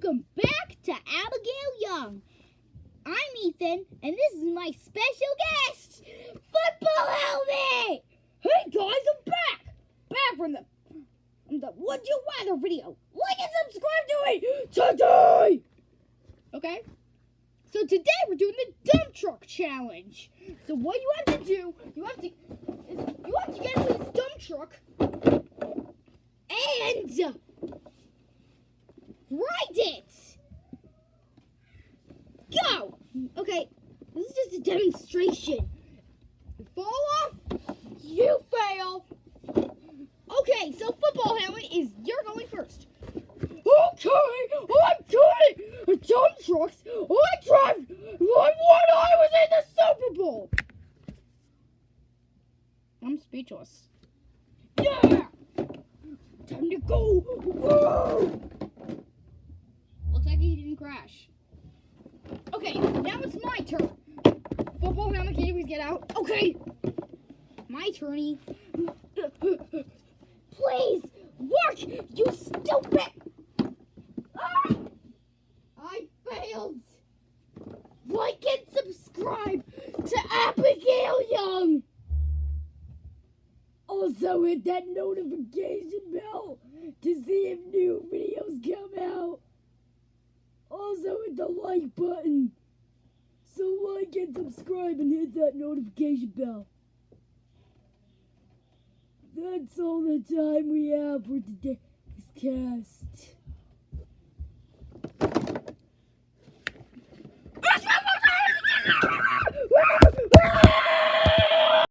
welcome back to Abigail Young. I'm Ethan, and this is my special guest, Football Helmet! Hey guys, I'm back! Back from the Would You Rather video. Like and subscribe to it today! Okay? So today we're doing the dump truck challenge. So what you have to do, you have to get into this dump truck and ride it. Go. Okay, this is just a demonstration. You fall off, you fail. Okay, so Football Helmet you're going first. Okay, I'm good. Dump trucks. I drive like when I was in the Super Bowl. I'm speechless. Yeah! Time to go. Whoa! Looks like he didn't crash. Okay, now it's my turn. Football Helmet, can you please get out? Okay. My turny. Please work, you stupid. Ah! I failed. Like and subscribe to Abigail Young. Also hit that notification bell to see if new videos come out. Also hit the like button. So like and subscribe and hit that notification bell. That's all the time we have for today's cast.